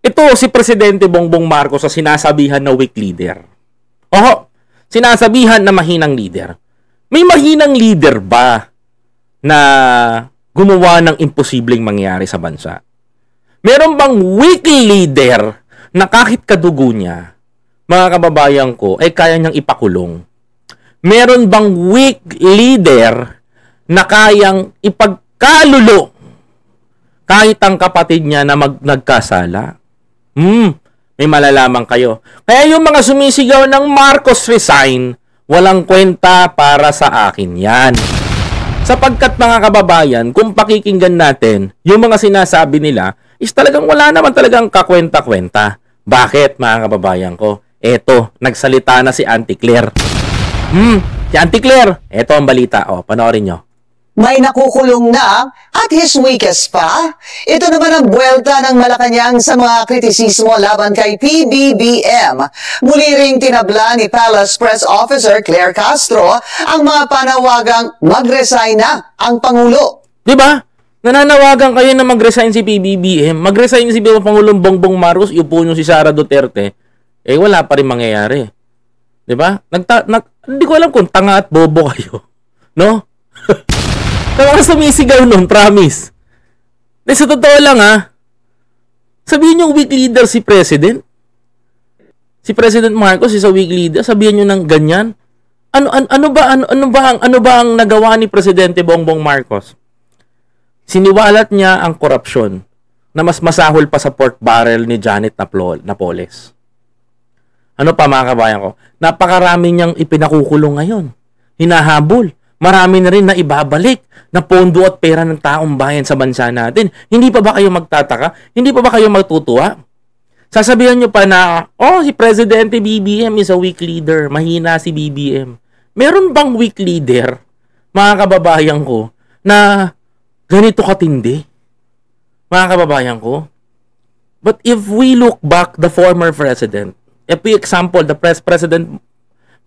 Ito si Presidente Bongbong Marcos sa sinasabihan na weak leader. Oho, sinasabihan na mahinang leader. May mahinang leader ba na gumawa ng imposibleng mangyari sa bansa? Meron bang weak leader na kahit kadugo niya, mga kababayan ko, ay kaya niyang ipakulong? Meron bang weak leader na kayang ipagkalulo kahit ang kapatid niya na nagkasala? May malalaman kayo. Kaya yung mga sumisigaw ng Marcos resign, walang kwenta para sa akin yan. Sapagkat mga kababayan, kung pakikinggan natin, yung mga sinasabi nila is talagang wala naman talagang kakwenta-kwenta. Bakit mga kababayan ko? Eto, nagsalita na si Auntie Claire. Si Auntie Claire, eto ang balita. O, panoorin nyo. May nakukulong na at his weakest pa. Ito naman ang buwelta ng Malacanang sa mga kritisismo laban kay PBBM. Muli ring tinabla ni Palace Press Officer Claire Castro ang mga panawagang mag-resign na ang Pangulo. Diba? Nananawagan kayo na mag-resign si PBBM. Mag-resign si Pangulong Bongbong Marcos, iupo nyo si Sara Duterte. Eh, wala pa rin mangyayari. Diba? Hindi ko alam kung tanga at bobo kayo. No? Kaya sumisigaw nun, promise. Sa totoo lang sabihin nyo weak leader si President. Si President Marcos is a weak leader. Sabihin nyo ng ganyan. Ano ba ang nagawa ni Presidente Bongbong Marcos? Siniwalat niya ang korupsyon na mas masahol pa sa pork barrel ni Janet Napoles. Ano pa mga kabayan ko? Napakarami niyang ipinakukulong ngayon. Hinahabol. Marami na rin na ibabalik na pondo at pera ng taong bayan sa bansa natin. Hindi pa ba kayo magtataka? Hindi pa ba kayo magtutuwa? Sasabihan nyo pa na, si Presidente BBM is a weak leader. Mahina si BBM. Meron bang weak leader, mga kababayan ko, na ganito katindi? Mga kababayan ko? But if we look back the former president, if we example the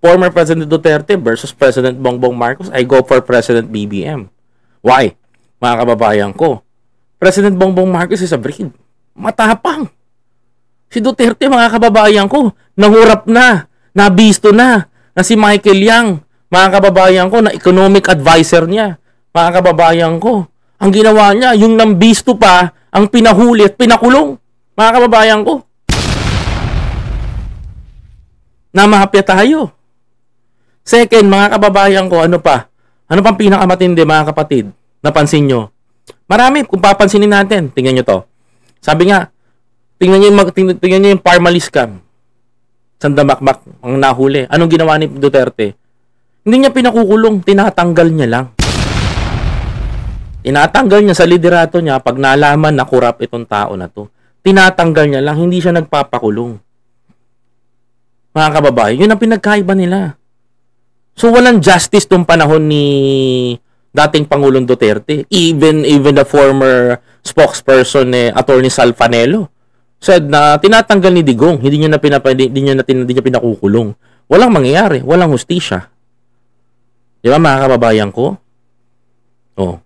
former President Duterte versus President Bongbong Marcos, I go for President BBM. Why? Mga kababayan ko, President Bongbong Marcos is a breed. Matapang. Si Duterte, mga kababayan ko, nahurap na, nabisto na si Michael Yang, mga kababayan ko, na economic advisor niya. Mga kababayan ko, ang ginawa niya, yung nambisto pa, ang pinahuli at pinakulong. Mga kababayan ko, namahapya tayo. Second, mga kababayan ko, ano pa? Ano pang pinakamatindi, mga kapatid? Napansin nyo? Marami, kung papansinin natin, tingnan nyo to. Sabi nga, tingnan nyo yung Parmalee scam. Sandamakmak ang nahuli. Anong ginawa ni Duterte? Hindi niya pinakukulong, tinatanggal niya lang. Tinatanggal niya sa liderato niya pag nalaman na kurap itong tao na to. Tinatanggal niya lang, hindi siya nagpapakulong. Mga kababayan, yun ang pinagkaiba nila. So, walang justice tong panahon ni dating Pangulong Duterte. Even the former spokesperson Attorney Salfanelo said na tinatanggal ni Digong, hindi niya pinakukulong. Walang mangyayari, walang hustisya. Di ba mga kababayan ko?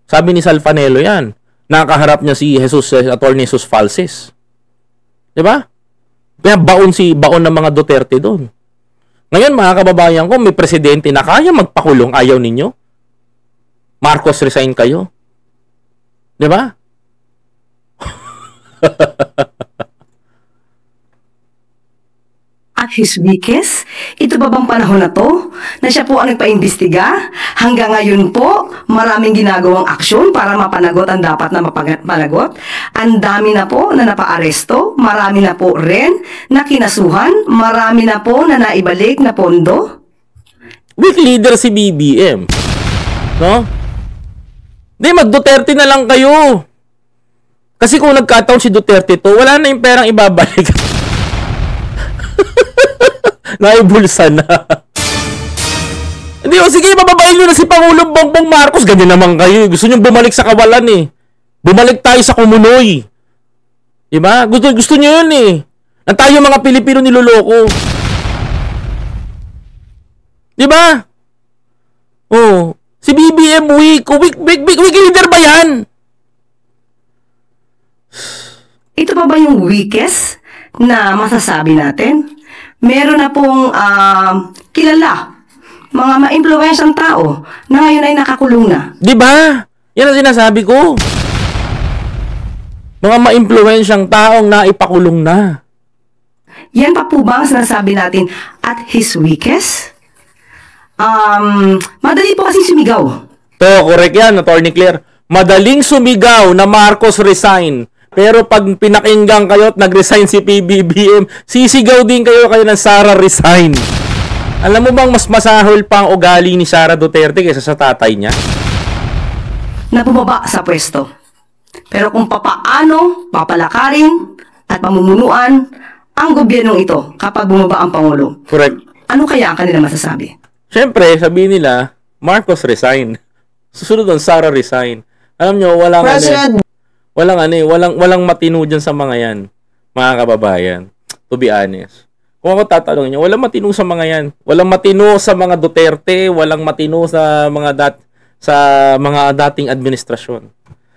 Sabi ni Salfanelo yan, nakaharap niya si Attorney Jesus Falses. Di ba? Kaya baon ng mga Duterte doon. Ngayon, mga kababayan ko, may presidente na kaya magpakulong, ayaw ninyo? Marcos, resign kayo? Di ba? At his weakest? Ito ba bang panahon na to na siya po ang nagpaimbestiga? Hanggang ngayon po, maraming ginagawang aksyon para mapanagot ang dapat na mapanagot. Ang dami na po na napaaresto, marami na po rin na kinasuhan, marami na po na naibalik na pondo. Weak leader si BBM. No? Di, mag-Duterte na lang kayo. Kasi kung nagkataon si Duterte to, wala na yung perang ibabalik. Naibulsa na. Hindi, sige, pababayin nyo na si Pangulong Bongbong Marcos. Ganyan naman kayo. Gusto nyo bumalik sa kawalan Bumalik tayo sa kumunoy. Diba? Gusto nyo yun Na tayo mga Pilipino niloloko. Diba? Si BBM weak leader ba yan? Ito pa ba yung weakest na masasabi natin? Meron na pong kilala, mga ma-impluwensyang tao na ngayon ay nakakulong na. Di ba? Yan ang sinasabi ko. Mga ma-impluwensyang taong naipakulong na. Yan pa po ba ang sinasabi natin at his weakest? Madali po kasi sumigaw. To, correct yan, Attorney Claire. Madaling sumigaw na Marcos resign. Pero pag pinakinggan kayo at nag-resign si PBBM, sisigaw din kayo ng Sara resign. Alam mo bang mas masahol pa ang ugali ni Sara Duterte kaysa sa tatay niya? Na bumaba sa pwesto. Pero kung papaano papalakarin at pamumunuan ang gobyernong ito kapag bumaba ang Pangulo. Correct. Ano kaya ang kanila masasabi? Siyempre, sabihin nila, Marcos resign. Susunod doon, Sara resign. Alam nyo, walang matino dyan sa mga yan, mga kababayan. To be honest. Kung ako tatanungin nyo, walang matino sa mga yan. Walang matino sa mga Duterte, walang matino sa mga dating administrasyon.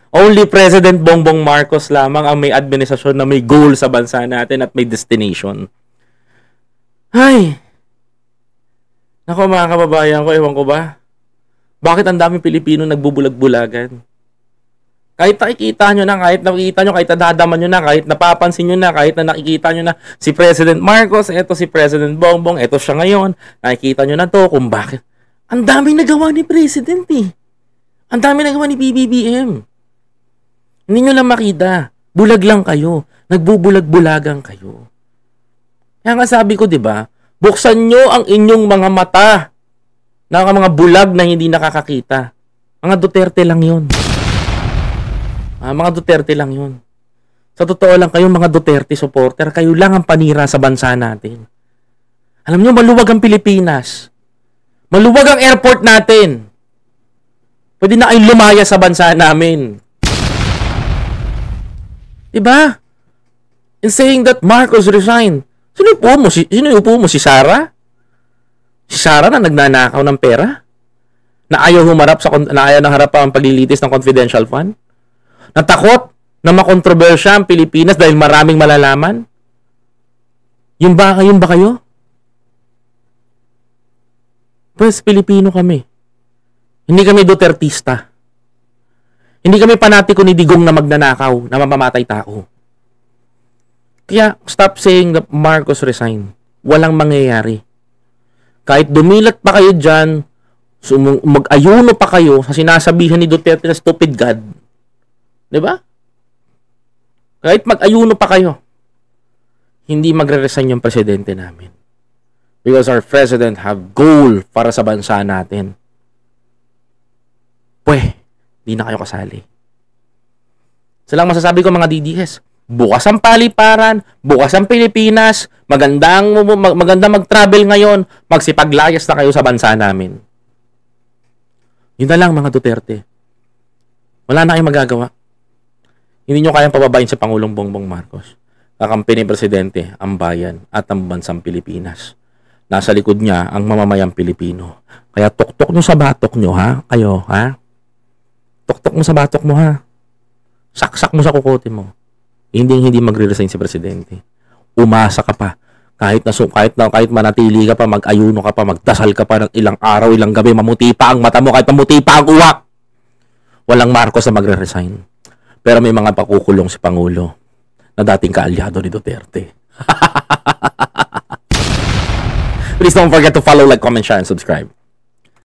Only President Bongbong Marcos lamang ang may administrasyon na may goal sa bansa natin at may destination. Ay! Nako mga kababayan ko, ewan ko ba? Bakit ang daming Pilipino nagbubulag-bulagan? Kahit nakikita nyo na, kahit nadadaman nyo na, kahit napapansin nyo na, kahit na nakikita nyo na si President Marcos, eto si President Bongbong, eto siya ngayon, nakikita nyo na to kung bakit. Ang daming nagawa ni President eh. Ang daming nagawa ni BBBM. Hindi nyo lang makita. Bulag lang kayo. Nagbubulag-bulagan kayo. Kaya nga sabi ko, di ba? Buksan nyo ang inyong mga mata na mga bulag na hindi nakakakita. Mga Duterte lang yun. Mga Duterte lang yun. Sa totoo lang, kayong mga Duterte supporter, kayo lang ang panira sa bansa natin. Alam nyo, maluwag ang Pilipinas. Maluwag ang airport natin. Pwede na kayong lumaya sa bansa namin. Diba? In saying that Marcos resigned, sino upo mo? Si Sara? Si Sara na nagnanakaw ng pera? Na ayaw na harap ang paglilitis ng confidential fund? Natakot na makontrobersya ang Pilipinas dahil maraming malalaman? Yun ba kayo? Pues, Pilipino kami. Hindi kami Dutertista. Hindi kami panatiko ni Digong na magnanakaw, na mamamatay tao. Kaya, stop saying that Marcos resign. Walang mangyayari. Kahit dumilat pa kayo dyan, mag-ayuno pa kayo sa sinasabihan ni Duterte na stupid God. Diba? Kahit mag-ayuno pa kayo, hindi magre-resign yung presidente namin. Because our president have goal para sa bansa natin. Di na kayo kasali. So lang masasabi ko mga DDS, bukas ang paliparan, bukas ang Pilipinas, maganda mag-travel ngayon, magsipaglayas na kayo sa bansa namin. Yun na lang mga Duterte. Wala na kayong magagawa. Hindi nyo kayang pababain sa Pangulong Bongbong Marcos. Kakampi ni Presidente, ang bayan at ang bansang Pilipinas. Nasa likod niya ang mamamayang Pilipino. Kaya tuktok nyo sa batok nyo, ha? Kayo, ha? Tuktok mo sa batok mo, ha? Saksak mo sa kukote mo. Hindi magre-resign si Presidente. Umasa ka pa. Kahit manatili ka pa, mag-ayuno ka pa, magdasal ka pa ng ilang araw, ilang gabi, mamuti pa ang mata mo, kahit mamuti pa ang uwak. Walang Marcos na magre-resign. Pero may mga pakukulong si Pangulo na dating kaalyado ni Duterte. Please don't forget to follow, like, comment, share, and subscribe.